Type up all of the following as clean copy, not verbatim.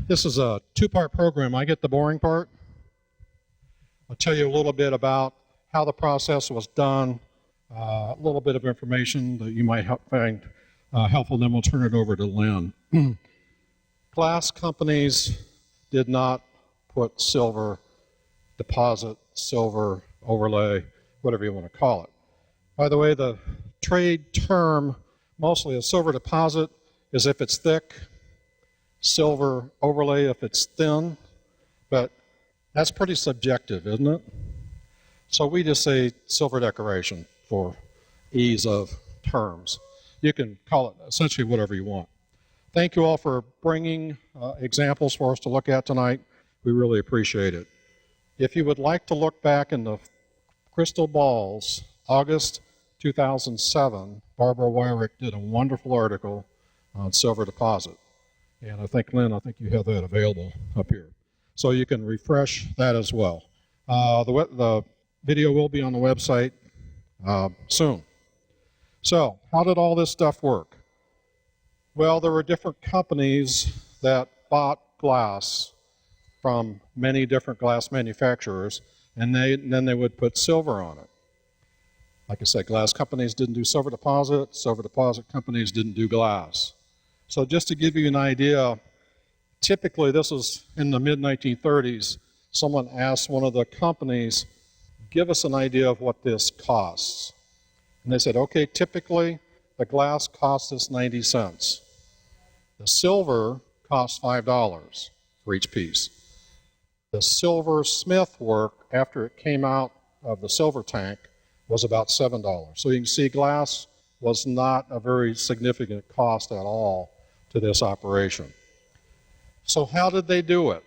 This is a two-part program. I get the boring part. I'll tell you a little bit about how the process was done, a little bit of information that you might find helpful, then we'll turn it over to Lynn. Glass companies did not put silver deposit, silver overlay, whatever you want to call it. By the way, the trade term, mostly a silver deposit, is if it's thick, silver overlay if it's thin, but that's pretty subjective, isn't it? So we just say silver decoration for ease of terms. You can call it essentially whatever you want. Thank you all for bringing examples for us to look at tonight. We really appreciate it. If you would like to look back in the crystal balls, August 2007, Barbara Wyrick did a wonderful article on silver deposit. And I think, Lynn, you have that available up here. So you can refresh that as well. The video will be on the website soon. So how did all this stuff work? Well, there were different companies that bought glass from many different glass manufacturers, and then they would put silver on it. Like I said, glass companies didn't do silver deposit companies didn't do glass. So just to give you an idea, typically this was in the mid-1930s, someone asked one of the companies, give us an idea of what this costs. And they said, okay, typically the glass costs us 90 cents. The silver costs $5 for each piece. The silversmith work, after it came out of the silver tank, was about $7. So you can see glass was not a very significant cost at all to this operation. So how did they do it?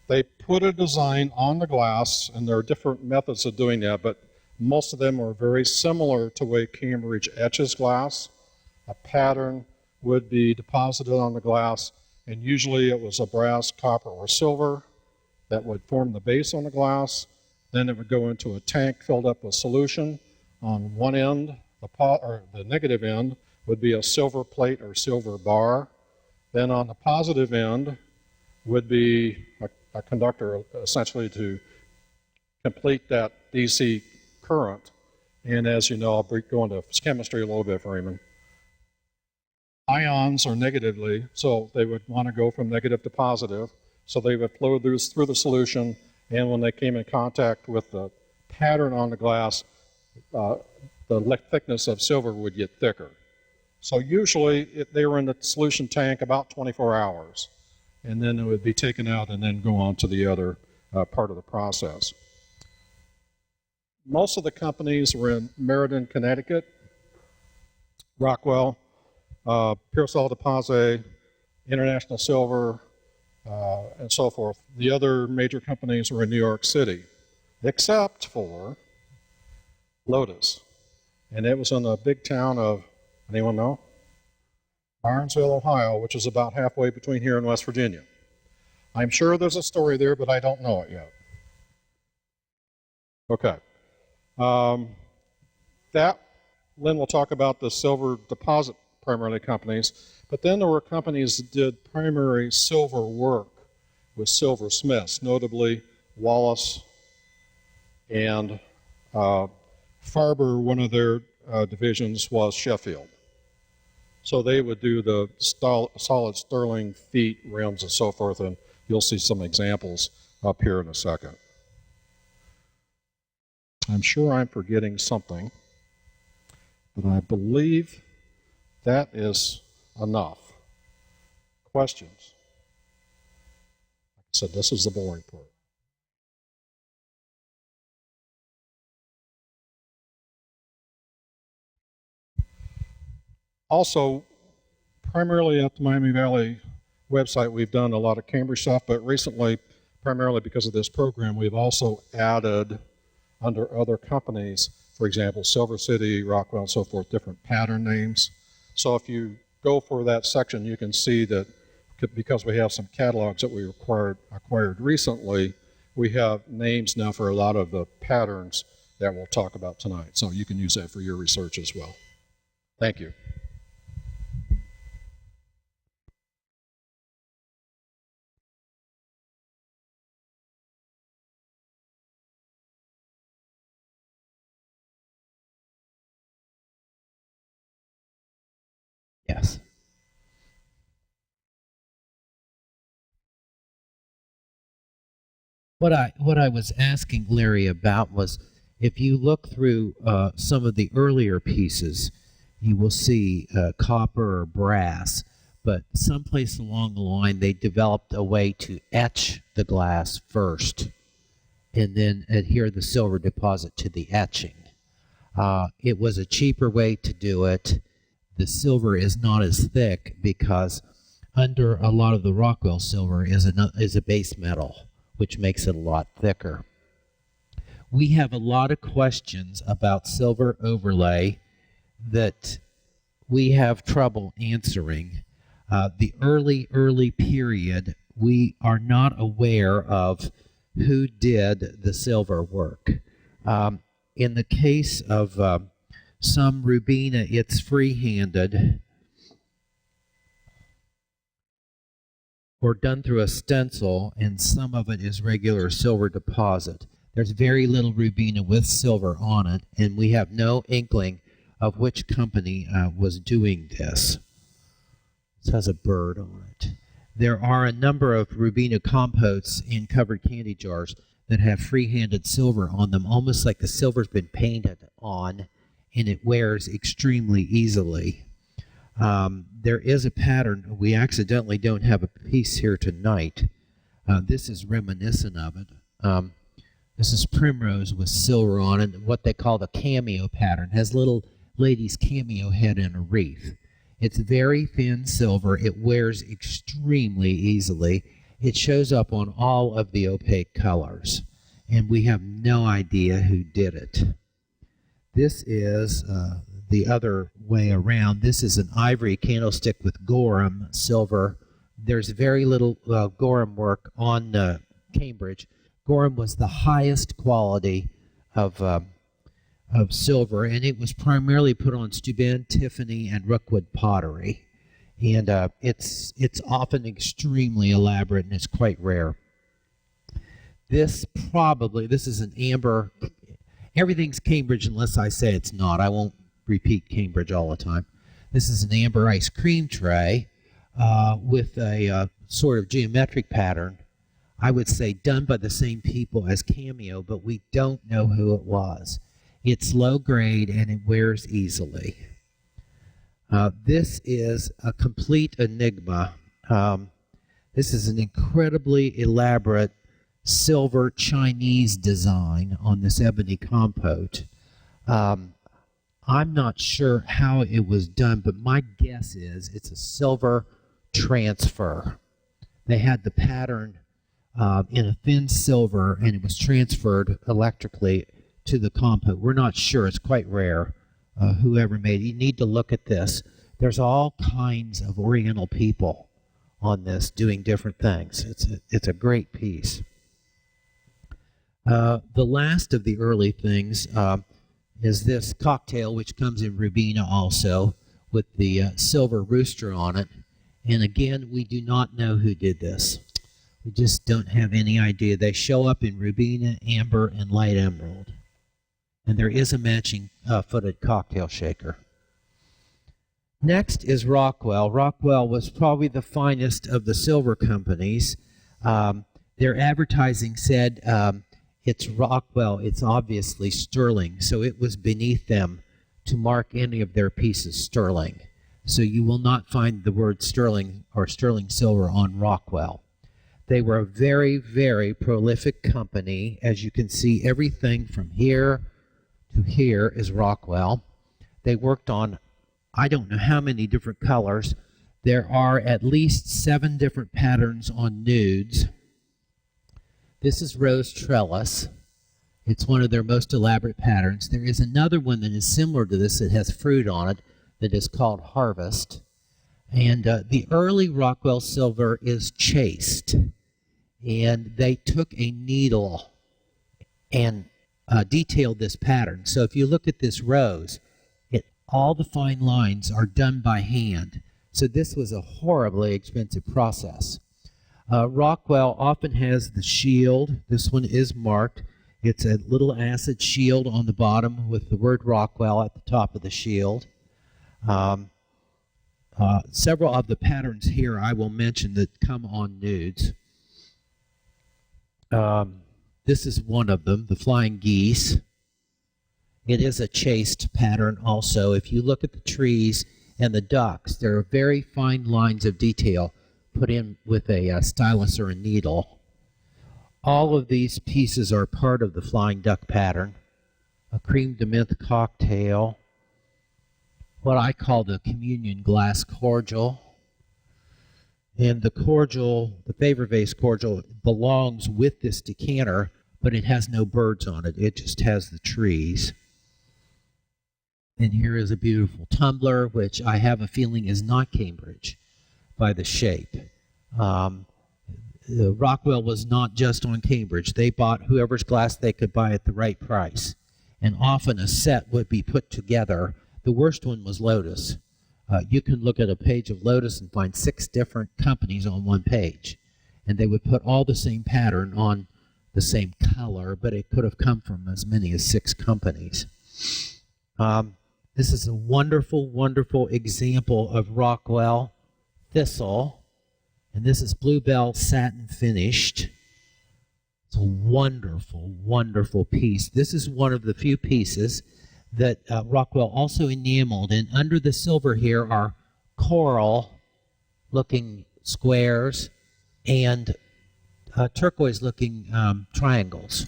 They put a design on the glass, and there are different methods of doing that, but most of them are very similar to the way Cambridge etches glass. A pattern would be deposited on the glass, and usually it was a brass, copper, or silver that would form the base on the glass. Then it would go into a tank filled up with solution. On one end, the negative end, would be a silver plate or silver bar. Then on the positive end would be a conductor, essentially to complete that DC current. And as you know, I'll go into chemistry a little bit, Freeman. Ions are negatively, so they would want to go from negative to positive. So they would flow through the solution, and when they came in contact with the pattern on the glass, the thickness of silver would get thicker. So usually they were in the solution tank about 24 hours, and then it would be taken out and then go on to the other part of the process. Most of the companies were in Meriden, Connecticut, Rockwell, Pearsall Deposit, International Silver, and so forth. The other major companies were in New York City, except for Lotus. And it was in the big town of, anyone know? Barnesville, Ohio, which is about halfway between here and West Virginia. I'm sure there's a story there, but I don't know it yet. Okay. Lynn will talk about the silver deposit primarily companies, but then there were companies that did primary silver work with silversmiths, notably Wallace and Farber. One of their divisions was Sheffield. So they would do the solid sterling feet, rims, and so forth, and you'll see some examples up here in a second. I'm sure I'm forgetting something, but I believe that is enough. Questions? Like I said, this is the boring part. Also, primarily at the Miami Valley website, we've done a lot of Cambridge stuff, but recently, primarily because of this program, we've also added under other companies, for example, Silver City, Rockwell, and so forth, different pattern names. So if you go for that section, you can see that because we have some catalogs that we acquired recently, we have names now for a lot of the patterns that we'll talk about tonight. So you can use that for your research as well. Thank you. Yes. What I was asking Larry about was, if you look through some of the earlier pieces, you will see copper or brass, but someplace along the line they developed a way to etch the glass first and then adhere the silver deposit to the etching. It was a cheaper way to do it. The silver is not as thick because under a lot of the Rockwell silver is a base metal, which makes it a lot thicker. We have a lot of questions about silver overlay that we have trouble answering. The early period, we are not aware of who did the silver work. In the case of some Rubina, it's free-handed or done through a stencil, and some of it is regular silver deposit. There's very little Rubina with silver on it, and we have no inkling of which company was doing this. This has a bird on it. There are a number of Rubina compotes in covered candy jars that have free-handed silver on them, almost like the silver's been painted on, and it wears extremely easily. There is a pattern. We accidentally don't have a piece here tonight. This is reminiscent of it. This is primrose with silver on it, what they call the cameo pattern. It has little lady's cameo head in a wreath. It's very thin silver. It wears extremely easily. It shows up on all of the opaque colors, and we have no idea who did it. This is the other way around. This is an ivory candlestick with Gorham silver. There's very little Gorham work on Cambridge. Gorham was the highest quality of silver, and it was primarily put on Steuben, Tiffany, and Rookwood pottery. And it's often extremely elaborate, and it's quite rare. This is an amber. Everything's Cambridge unless I say it's not. I won't repeat Cambridge all the time. This is an amber ice cream tray with a sort of geometric pattern. I would say done by the same people as Cameo, but we don't know who it was. It's low grade and it wears easily. This is a complete enigma. This is an incredibly elaborate silver Chinese design on this ebony compote. I'm not sure how it was done, but my guess is it's a silver transfer. They had the pattern in a thin silver, and it was transferred electrically to the compote. We're not sure. It's quite rare. Whoever made it. You need to look at this. There's all kinds of Oriental people on this doing different things. It's a great piece. The last of the early things is this cocktail, which comes in Rubina also, with the silver rooster on it. And again, we do not know who did this. We just don't have any idea. They show up in Rubina, Amber, and Light Emerald. And there is a matching footed cocktail shaker. Next is Rockwell. Rockwell was probably the finest of the silver companies. Their advertising said, it's Rockwell, it's obviously sterling, so it was beneath them to mark any of their pieces sterling. So you will not find the word sterling or sterling silver on Rockwell. They were a very, very prolific company. As you can see, everything from here to here is Rockwell. They worked on, I don't know how many different colors. There are at least 7 different patterns on nudes. This is Rose Trellis. It's one of their most elaborate patterns. There is another one that is similar to this that has fruit on it that is called Harvest. And the early Rockwell silver is chased. And they took a needle and detailed this pattern. So if you look at this rose, all the fine lines are done by hand. So this was a horribly expensive process. Rockwell often has the shield. This one is marked. It's a little acid shield on the bottom with the word Rockwell at the top of the shield. Several of the patterns here I will mention that come on nudes. This is one of them, the flying geese. It is a chased pattern also. If you look at the trees and the ducks, there are very fine lines of detail put in with a stylus or a needle. All of these pieces are part of the flying duck pattern. A cream de menthe cocktail, what I call the communion glass cordial. And the cordial, the favor vase cordial, belongs with this decanter, but it has no birds on it. It just has the trees. And here is a beautiful tumbler, which I have a feeling is not Cambridge by the shape. Rockwell was not just on Cambridge. They bought whoever's glass they could buy at the right price. And often a set would be put together. The worst one was Lotus. You can look at a page of Lotus and find 6 different companies on one page. And they would put all the same pattern on the same color, but it could have come from as many as 6 companies. This is a wonderful, wonderful example of Rockwell thistle. And this is Bluebell satin finished. It's a wonderful, wonderful piece. This is one of the few pieces that Rockwell also enameled. And under the silver here are coral-looking squares and turquoise-looking triangles.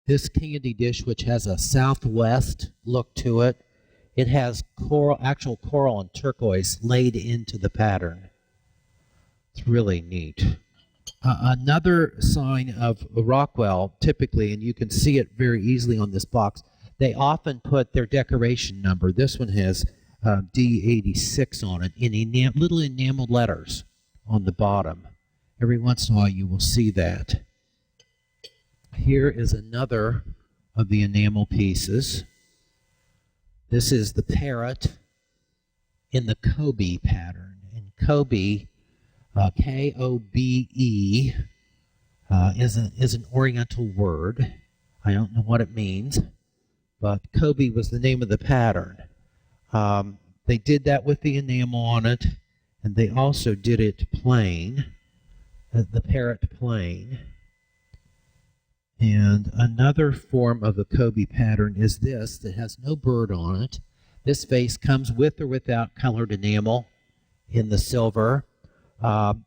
This candy dish, which has a southwest look to it, it has coral, actual coral and turquoise laid into the pattern. It's really neat. Another sign of Rockwell, typically, and you can see it very easily on this box, they often put their decoration number. This one has D86 on it in little enameled letters on the bottom. Every once in a while you will see that. Here is another of the enamel pieces. This is the parrot in the Kobe pattern. And Kobe, K-O-B-E, is an Oriental word. I don't know what it means, but Kobe was the name of the pattern. They did that with the enamel on it, and they also did it plain, the parrot plain. And another form of the Kobe pattern is this that has no bird on it. This vase comes with or without colored enamel in the silver.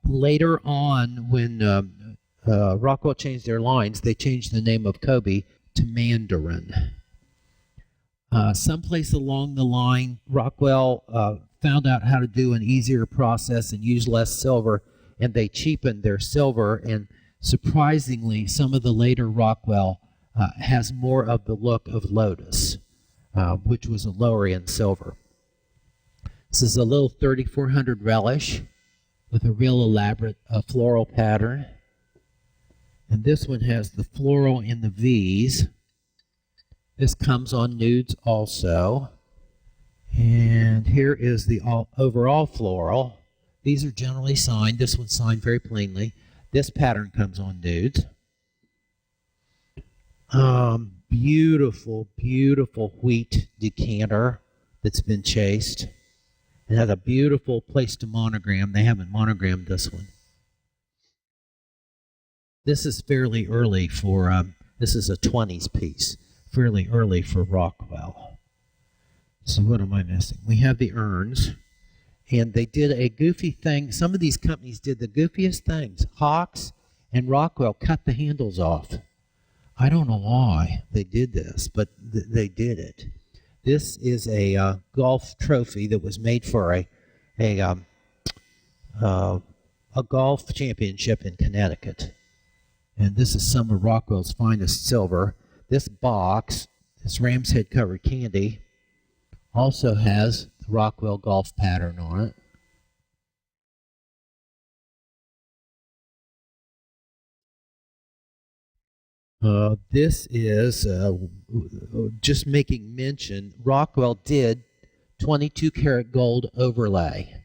Later on, when Rockwell changed their lines, they changed the name of Kobe to Mandarin. Someplace along the line, Rockwell found out how to do an easier process and use less silver, and they cheapened their silver. And surprisingly, some of the later Rockwell has more of the look of Lotus, which was a lower end silver. This is a little 3400 relish with a real elaborate floral pattern. And this one has the floral in the V's. This comes on nudes also. And here is the overall floral. These are generally signed. This one's signed very plainly. This pattern comes on nudes. Beautiful, beautiful wheat decanter that's been chased. It has a beautiful place to monogram. They haven't monogrammed this one. This is fairly early for, this is a 20s piece. Fairly early for Rockwell. So what am I missing? We have the urns. And they did a goofy thing. Some of these companies did the goofiest things. Hawks and Rockwell cut the handles off. I don't know why they did this, but they did it. This is a golf trophy that was made for a golf championship in Connecticut. And this is some of Rockwell's finest silver. This box, this ram's head covered candy, also has the Rockwell golf pattern on it. This is just making mention, Rockwell did 22 karat gold overlay.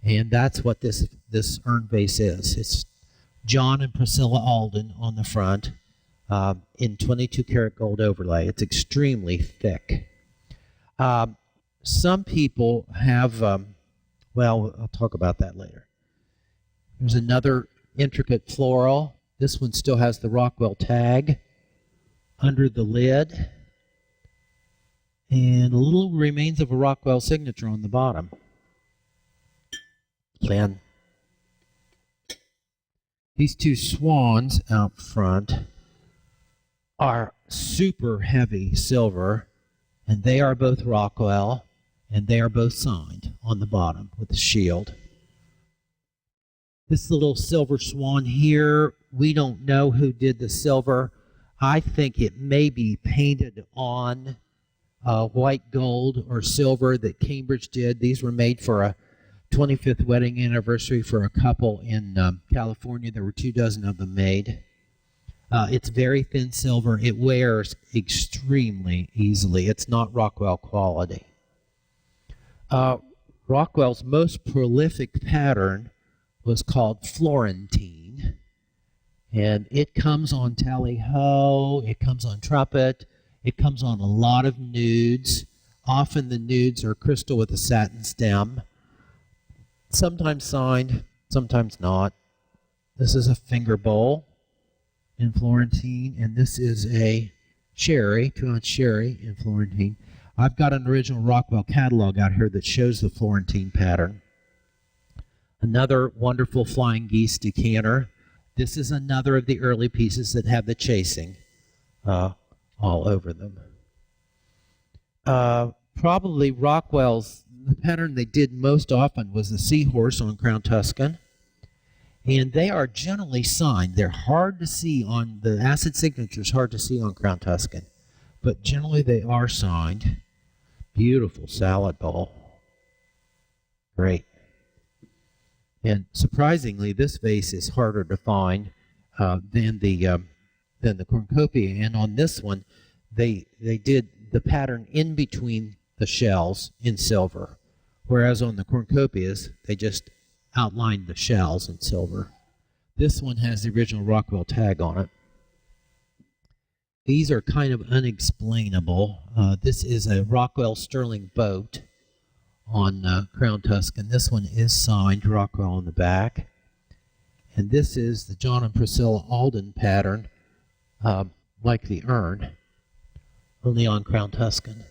And that's what this urn vase is. It's John and Priscilla Alden on the front in 22 karat gold overlay. It's extremely thick. some people have, well, I'll talk about that later. There's another intricate floral. This one still has the Rockwell tag under the lid, and a little remains of a Rockwell signature on the bottom. Then these two swans out front are super heavy silver, and they are both Rockwell, and they are both signed on the bottom with the shield. This little silver swan here, we don't know who did the silver. I think it may be painted on white gold or silver that Cambridge did. These were made for a 25th wedding anniversary for a couple in California. There were 24 of them made. It's very thin silver. It wears extremely easily. It's not Rockwell quality. Rockwell's most prolific pattern was called Florentine, and it comes on tally-ho, it comes on trumpet, it comes on a lot of nudes. Often the nudes are crystal with a satin stem, sometimes signed, sometimes not. This is a finger bowl in Florentine, and this is a sherry, 2-ounce sherry in Florentine. I've got an original Rockwell catalog out here that shows the Florentine pattern. Another wonderful flying geese decanter. This is another of the early pieces that have the chasing all over them. Probably Rockwell's, the pattern they did most often was the seahorse on Crown Tuscan. And they are generally signed. They're hard to see on, the acid signature is hard to see on Crown Tuscan. But generally they are signed. Beautiful salad bowl. Great. And surprisingly, this vase is harder to find than the cornucopia. And on this one, they did the pattern in between the shells in silver, whereas on the cornucopias, they just outlined the shells in silver. This one has the original Rockwell tag on it. These are kind of unexplainable. This is a Rockwell Sterling boat on Crown Tuscan. This one is signed Rockwell on the back. And this is the John and Priscilla Alden pattern, like the urn, only on Crown Tuscan.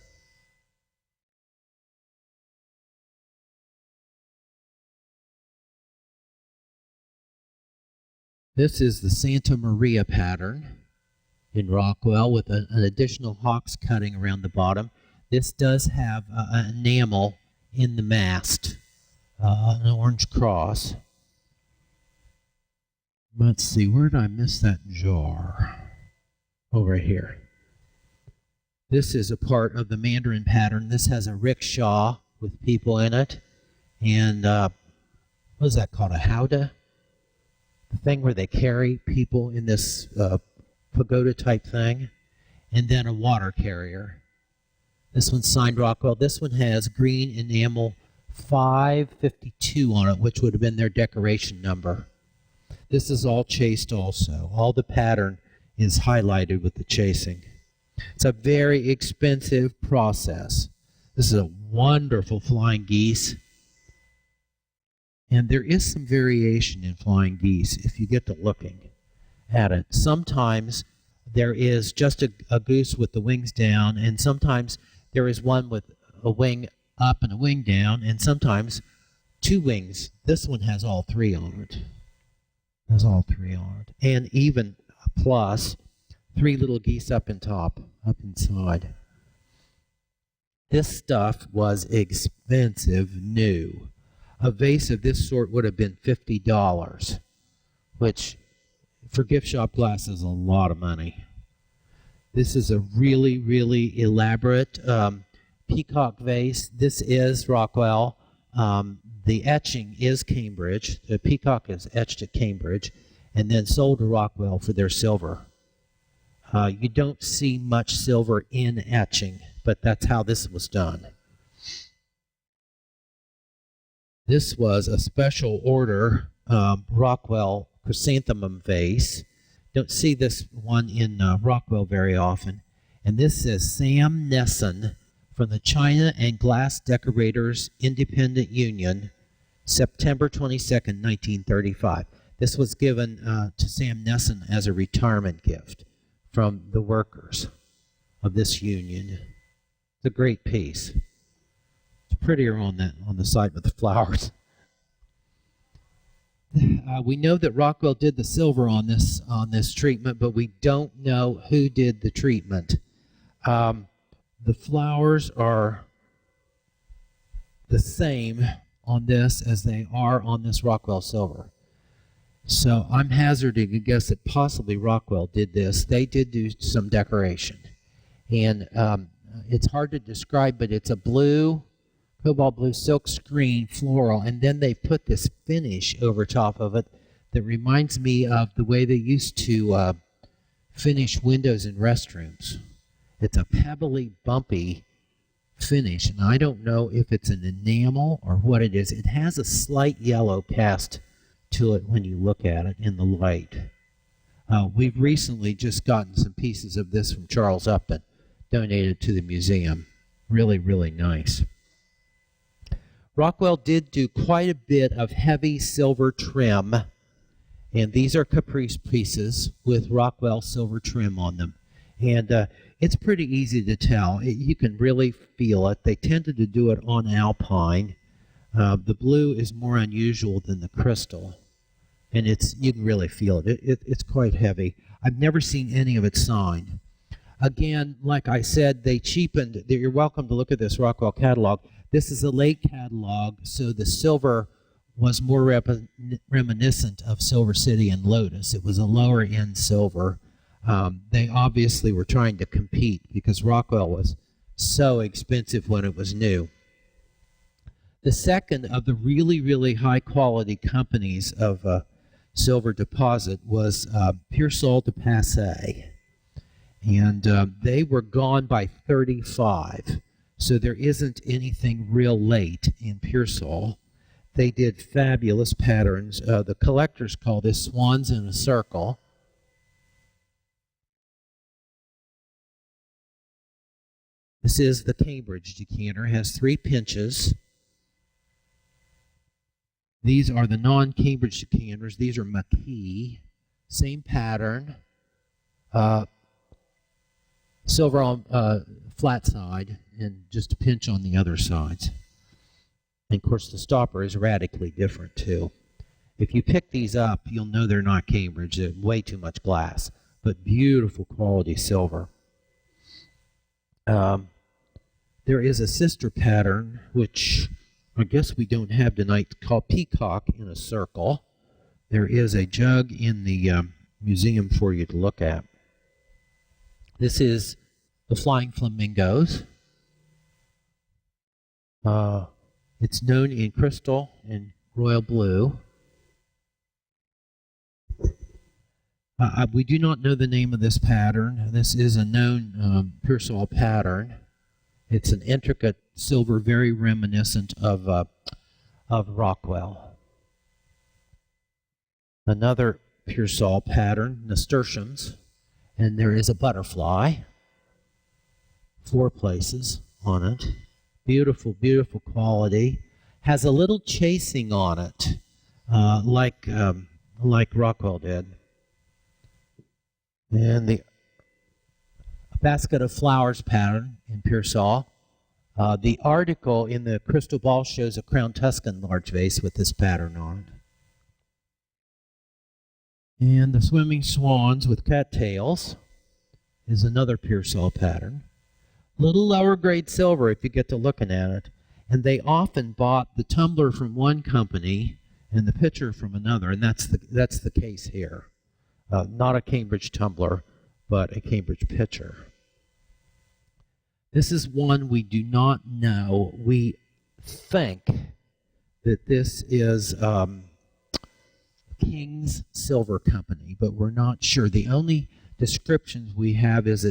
This is the Santa Maria pattern in Rockwell with an additional hawk's cutting around the bottom. This does have an enamel in the mast, an orange cross. Let's see, where did I miss that jar? Over here. This is a part of the Mandarin pattern. This has a rickshaw with people in it. And what is that called? A howdah? The thing where they carry people in this pagoda type thing. And then a water carrier. This one's signed Rockwell. This one has green enamel 552 on it, which would have been their decoration number. This is all chased also. All the pattern is highlighted with the chasing. It's a very expensive process. This is a wonderful flying geese. And there is some variation in flying geese if you get to looking at it. Sometimes there is just a goose with the wings down, and sometimes there is one with a wing up and a wing down, and sometimes two wings. This one has all three on it. Has all three on it. And even a plus, 3 little geese up in top, up inside. This stuff was expensive new. A vase of this sort would have been $50, which for gift shop glass is a lot of money. This is a really, really elaborate peacock vase. This is Rockwell. The etching is Cambridge. The peacock is etched at Cambridge and then sold to Rockwell for their silver. You don't see much silver in etching, but that's how this was done. This was a special order Rockwell chrysanthemum vase. Don't see this one in Rockwell very often. And this says Sam Nesson from the China and Glass Decorators Independent Union, September 22nd, 1935. This was given to Sam Nesson as a retirement gift from the workers of this union. It's a great piece. It's prettier on the side with the flowers. We know that Rockwell did the silver on this treatment, but we don't know who did the treatment. The flowers are the same on this as they are on this Rockwell silver. So I'm hazarding a guess that possibly Rockwell did this. They did do some decoration. And it's hard to describe, but it's a blue, cobalt blue silk screen floral, and then they put this finish over top of it that reminds me of the way they used to finish windows in restrooms. It's a pebbly, bumpy finish, and I don't know if it's an enamel or what it is. It has a slight yellow cast to it when you look at it in the light. We've recently just gotten some pieces of this from Charles Upton, donated to the museum. Really, really nice. Rockwell did do quite a bit of heavy silver trim, and these are caprice pieces with Rockwell silver trim on them. And it's pretty easy to tell. You can really feel it. They tended to do it on alpine. The blue is more unusual than the crystal, and you can really feel it. It's quite heavy. I've never seen any of it signed. Again, like I said, they cheapened. You're welcome to look at this Rockwell catalog. This is a late catalog, so the silver was more reminiscent of Silver City and Lotus. It was a lower-end silver. They obviously were trying to compete because Rockwell was so expensive when it was new. The second of the really, really high-quality companies of silver deposit was Pearsall de Passe, and they were gone by 35. So there isn't anything real late in Pearsall. They did fabulous patterns. The collectors call this Swans in a Circle. This is the Cambridge decanter. It has 3 pinches. These are the non-Cambridge decanters. These are McKee. Same pattern. Silver on flat side and just a pinch on the other sides. And of course the stopper is radically different too. If you pick these up, you'll know they're not Cambridge. They're way too much glass, but beautiful quality silver. There is a sister pattern, which I guess we don't have tonight, called Peacock in a Circle. There is a jug in the museum for you to look at. This is the Flying Flamingos. It's known in crystal and royal blue. We do not know the name of this pattern. This is a known Pearsall pattern. It's an intricate silver, very reminiscent of Rockwell. Another Pearsall pattern, nasturtiums, and there is a butterfly. 4 places on it. Beautiful, beautiful quality. Has a little chasing on it, like Rockwell did. And the basket of flowers pattern in Pearsall. The article in the crystal ball shows a Crown Tuscan large vase with this pattern on it. And the swimming swans with cattails is another Pearsall pattern. Little lower grade silver if you get to looking at it. And they often bought the tumbler from one company and the pitcher from another, and that's the case here. Not a Cambridge tumbler, but a Cambridge pitcher. This is one we do not know. We think that this is King's Silver Company, but we're not sure. The only descriptions we have is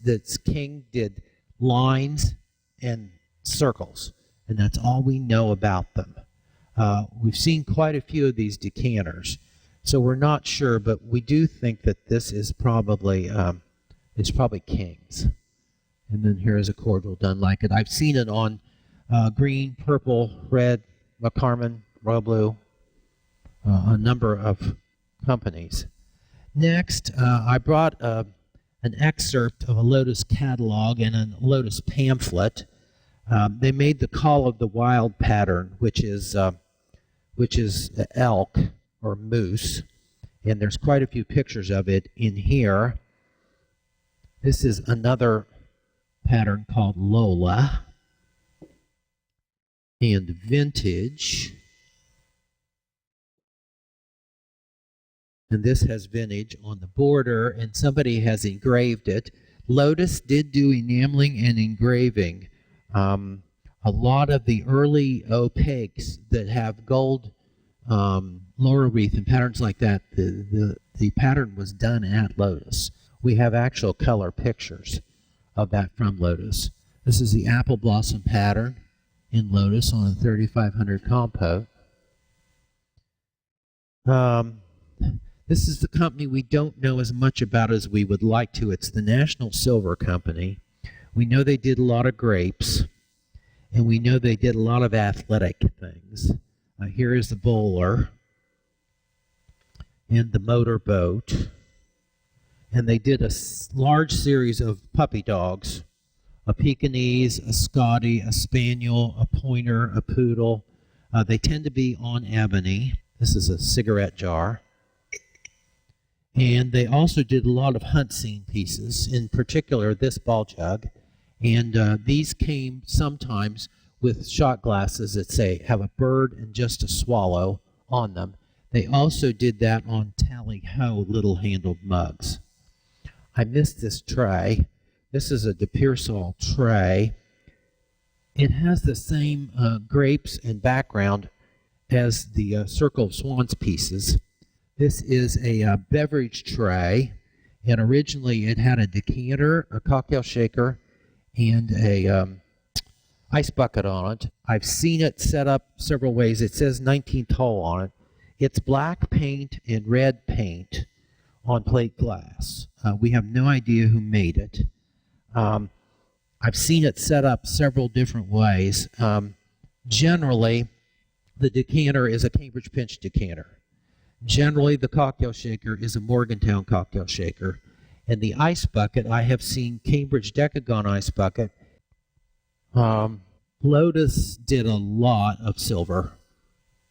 that King did lines and circles, and that's all we know about them. We've seen quite a few of these decanters, so we're not sure, but we do think that this is probably King's. And then here is a cordial done like it. I've seen it on green, purple, red, carmine, royal blue, a number of companies. Next, I brought an excerpt of a Lotus catalog and a Lotus pamphlet. They made the Call of the Wild pattern, which is elk or moose, and there's quite a few pictures of it in here. This is another pattern called Lola and Vintage. And this has vintage on the border, and somebody has engraved it. Lotus did do enameling and engraving. A lot of the early opaques that have gold laurel wreath and patterns like that, the pattern was done at Lotus. We have actual color pictures of that from Lotus. This is the apple blossom pattern in Lotus on a 3500 compo. This is the company we don't know as much about as we would like to. It's the National Silver Company. We know they did a lot of grapes, and we know they did a lot of athletic things. Here is the bowler and the motorboat. And they did a large series of puppy dogs, a Pekingese, a Scottie, a Spaniel, a Pointer, a Poodle. They tend to be on ebony. This is a cigarette jar. And they also did a lot of hunt scene pieces, in particular this ball jug. And these came sometimes with shot glasses that say, have a bird and just a swallow on them. They also did that on tally-ho little-handled mugs. I missed this tray. This is a De Pearsall tray. It has the same grapes and background as the Circle of Swans pieces. This is a beverage tray, and originally it had a decanter, a cocktail shaker, and a ice bucket on it. I've seen it set up several ways. It says 19th hole on it. It's black paint and red paint on plate glass. We have no idea who made it. I've seen it set up several different ways. Generally, the decanter is a Cambridge Pinch decanter. Generally, the cocktail shaker is a Morgantown cocktail shaker. And the ice bucket, I have seen Cambridge Decagon ice bucket. Lotus did a lot of silver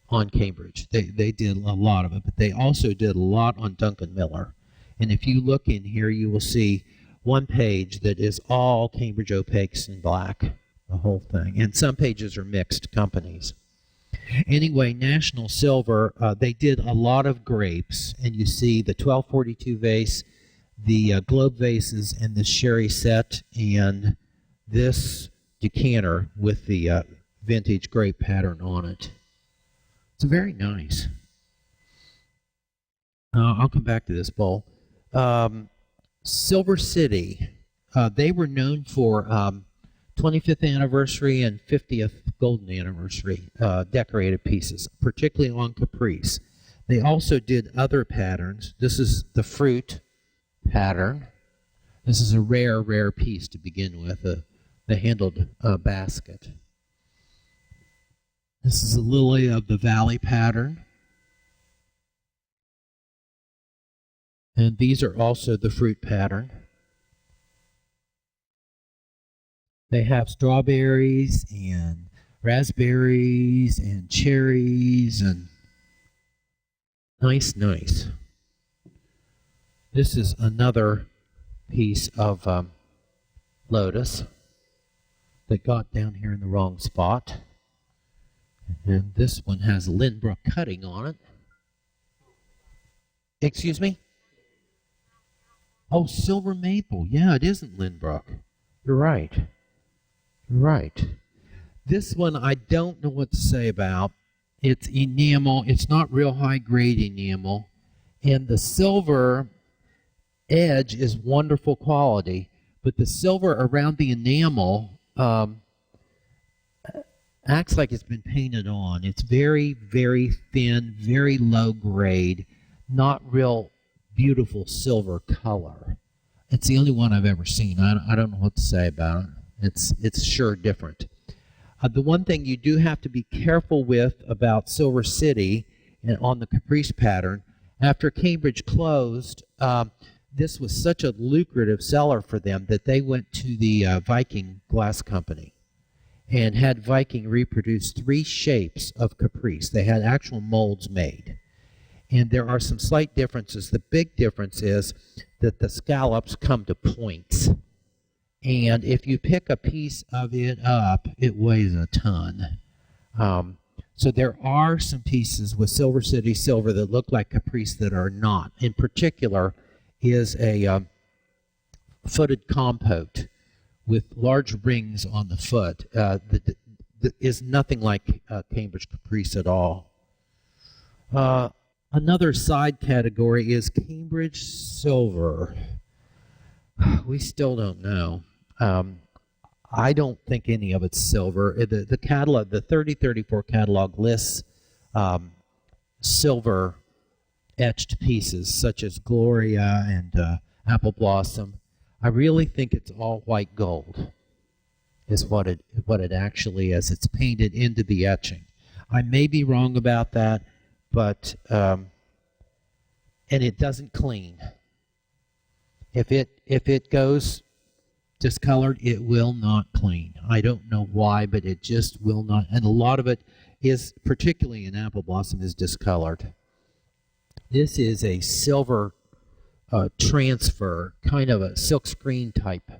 on Cambridge. They did a lot of it, but they also did a lot on Duncan Miller. And if you look in here, you will see one page that is all Cambridge opaques in black, the whole thing. And some pages are mixed companies. Anyway, National Silver, they did a lot of grapes, and you see the 1242 vase, the globe vases, and the sherry set, and this decanter with the vintage grape pattern on it. It's very nice. I'll come back to this bowl. Silver City, they were known for 25th anniversary and 50th golden anniversary decorated pieces, particularly on Caprice. They also did other patterns. This is the fruit pattern. This is a rare piece to begin with, the handled basket. This is a Lily of the Valley pattern. And these are also the fruit pattern. They have strawberries and raspberries and cherries and nice. This is another piece of Lotus that got down here in the wrong spot. And this one has Lynbrook cutting on it. Excuse me? Oh, silver maple. Yeah, it isn't Lynbrook. You're right. This one I don't know what to say about. It's enamel. It's not real high-grade enamel. And the silver edge is wonderful quality. But the silver around the enamel acts like it's been painted on. It's very, very thin, very low grade, not real beautiful silver color. It's the only one I've ever seen. I don't know what to say about it. It's sure different. The one thing you do have to be careful with about Silver City and on the Caprice pattern, after Cambridge closed, this was such a lucrative seller for them that they went to the Viking Glass Company and had Viking reproduce 3 shapes of Caprice. They had actual molds made. And there are some slight differences. The big difference is that the scallops come to points. And if you pick a piece of it up, it weighs a ton. So there are some pieces with Silver City silver that look like Caprice that are not. In particular is a footed compote with large rings on the foot that is nothing like Cambridge Caprice at all. Another side category is Cambridge silver. We still don't know. I don't think any of it's silver. The catalog, the 3034 catalog lists silver etched pieces such as Gloria and Apple Blossom. I really think it's all white gold is what it actually is. It's painted into the etching. I may be wrong about that, but and it doesn't clean. If it goes discolored, it will not clean. I don't know why, but it just will not. And a lot of it is, particularly in Apple Blossom, is discolored. This is a silver transfer, kind of a silkscreen type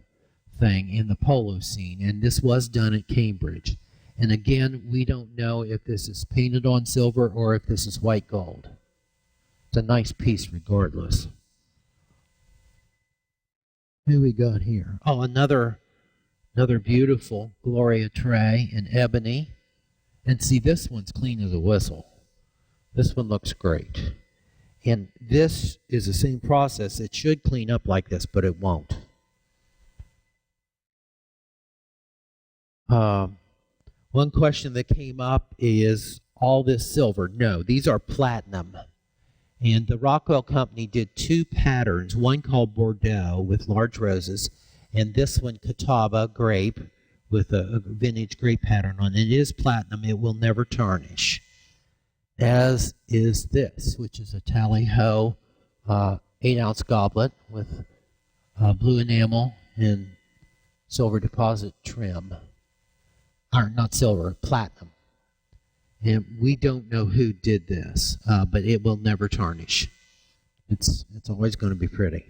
thing in the polo scene, and this was done at Cambridge. And again, we don't know if this is painted on silver or if this is white gold. It's a nice piece regardless. Who we got here? Oh, another beautiful Gloria tray in ebony. And see, this one's clean as a whistle. This one looks great. And this is the same process. It should clean up like this, but it won't. One question that came up is, all this silver? No, these are platinum. And the Rockwell Company did 2 patterns, one called Bordeaux with large roses, and this one Catawba grape with a vintage grape pattern on it. It is platinum. It will never tarnish. As is this, which is a tally-ho 8-ounce goblet with blue enamel and silver deposit trim. Or not silver, platinum. And we don't know who did this, but it will never tarnish. It's always going to be pretty.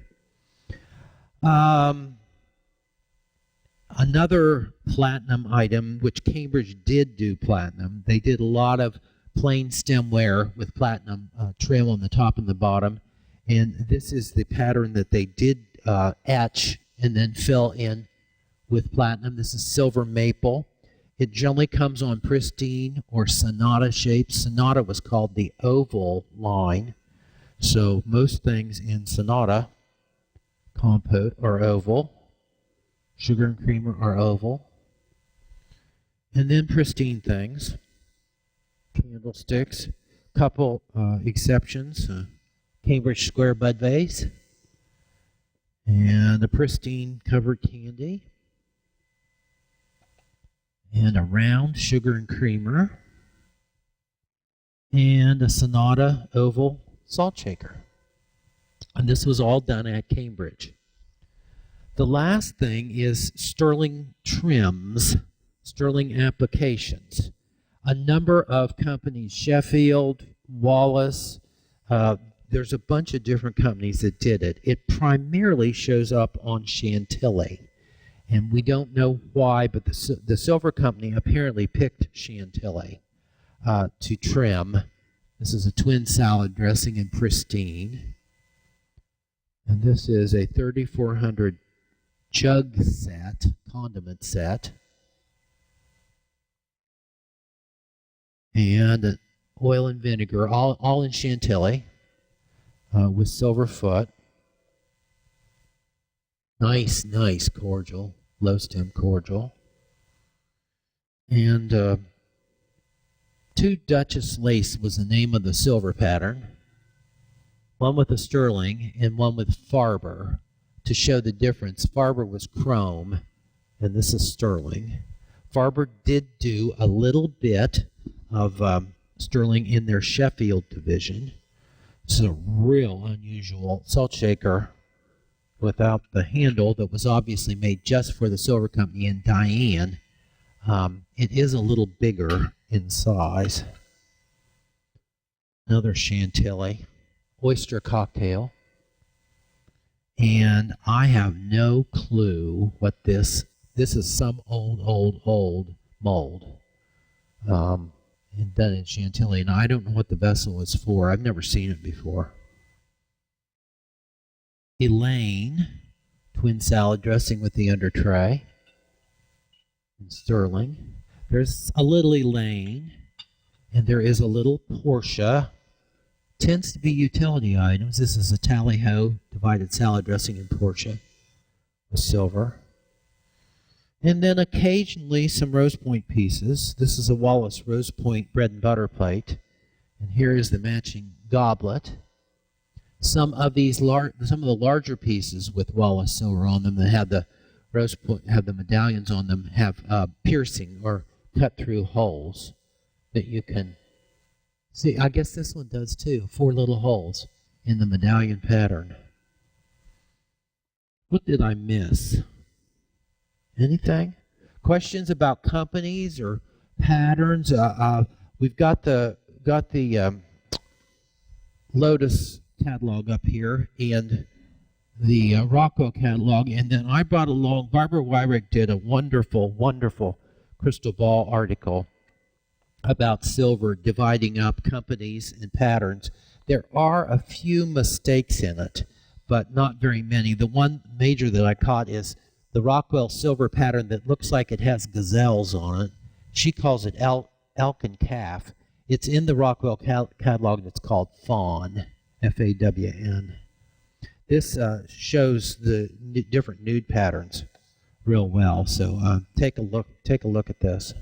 Another platinum item, which Cambridge did do platinum, they did a lot of plain stemware with platinum trim on the top and the bottom. And this is the pattern that they did etch and then fill in with platinum. This is silver maple. It generally comes on pristine or sonata shapes. Sonata was called the oval line. So most things in sonata compote are oval. Sugar and creamer are oval. And then pristine things. Candlesticks. Couple exceptions. Cambridge square bud vase. And a pristine covered candy. And a round sugar and creamer, and a Sonata oval salt shaker. And this was all done at Cambridge. The last thing is sterling trims, sterling applications. A number of companies, Sheffield, Wallace, there's a bunch of different companies that did it. It primarily shows up on Chantilly. And we don't know why, but the silver company apparently picked Chantilly to trim. This is a twin salad dressing in pristine. And this is a 3400 jug set, condiment set. And oil and vinegar, all in Chantilly with silver foot. Nice cordial. Low stem cordial. And 2 Duchess lace was the name of the silver pattern. One with a sterling and one with Farber to show the difference. Farber was chrome, and this is sterling. Farber did do a little bit of sterling in their Sheffield division. It's a real unusual salt shaker without the handle that was obviously made just for the silver company in Diane. It is a little bigger in size. Another Chantilly oyster cocktail. And I have no clue what this is. Some old mold. And done in Chantilly, and I don't know what the vessel is for. I've never seen it before. Elaine, twin salad dressing with the under tray. In sterling. There's a little Elaine, and there is a little Portia. Tends to be utility items. This is a tally-ho divided salad dressing in Portia with silver. And then occasionally some Rose Point pieces. This is a Wallace Rose Point bread and butter plate. And here is the matching goblet. Some of the larger pieces with Wallace silver on them that have the Rose Point, have the medallions on them, have piercing or cut through holes that you can see. I guess this one does too. 4 little holes in the medallion pattern. What did I miss? Anything? Questions about companies or patterns? We've got the Lotus catalog up here and the Rockwell catalog, and then I brought along. Barbara Wyrick did a wonderful crystal ball article about silver dividing up companies and patterns. There are a few mistakes in it, but not very many. The one major that I caught is the Rockwell silver pattern that looks like it has gazelles on it. She calls it elk and calf. It's in the Rockwell catalog that's called Fawn, F-A-W-N. This shows the different nude patterns real well. So take a look at this.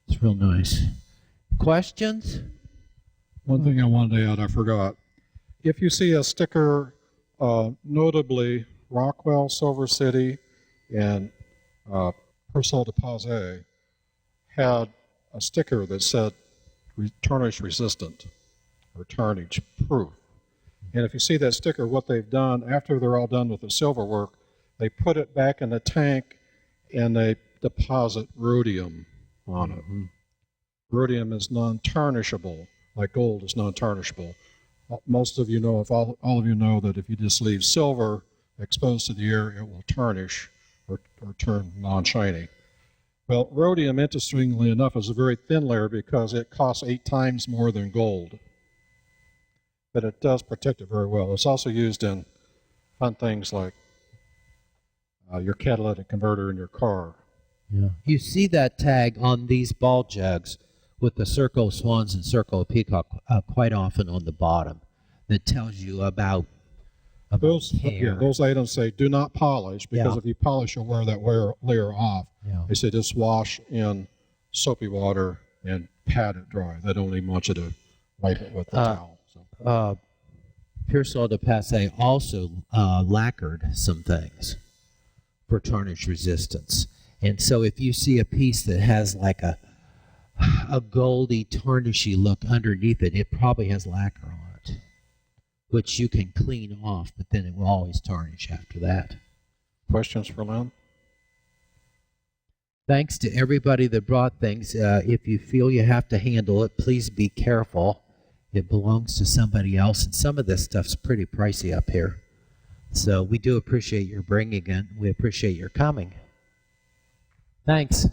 It's real nice. Questions? One thing I wanted to add, I forgot. If you see a sticker, notably Rockwell, Silver City, and Persaud de Pazé had a sticker that said tarnish resistant or tarnish proof. And if you see that sticker, what they've done after they're all done with the silver work, they put it back in the tank and they deposit rhodium on it. Mm-hmm. Rhodium is non-tarnishable, like gold is non-tarnishable. Most of you know, if all of you know, that if you just leave silver exposed to the air, it will tarnish or turn non-shiny. Well, rhodium, interestingly enough, is a very thin layer because it costs 8 times more than gold. But it does protect it very well. It's also used in fun things like your catalytic converter in your car. Yeah. You see that tag on these ball jugs with the circle of swans and circle of peacock quite often on the bottom that tells you about those items say do not polish, because if you polish, you'll wear that layer off. Yeah. They say just wash in soapy water and pat it dry. They don't even want you to wipe it with the towel. So. Persaud de Pazé also lacquered some things for tarnish resistance. And so if you see a piece that has like a goldy, tarnishy look underneath it, it probably has lacquer on it, which you can clean off, but then it will always tarnish after that. Questions for Lynn? Thanks to everybody that brought things. If you feel you have to handle it, please be careful. It belongs to somebody else, and some of this stuff's pretty pricey up here. So we do appreciate your bringing it. We appreciate your coming. Thanks.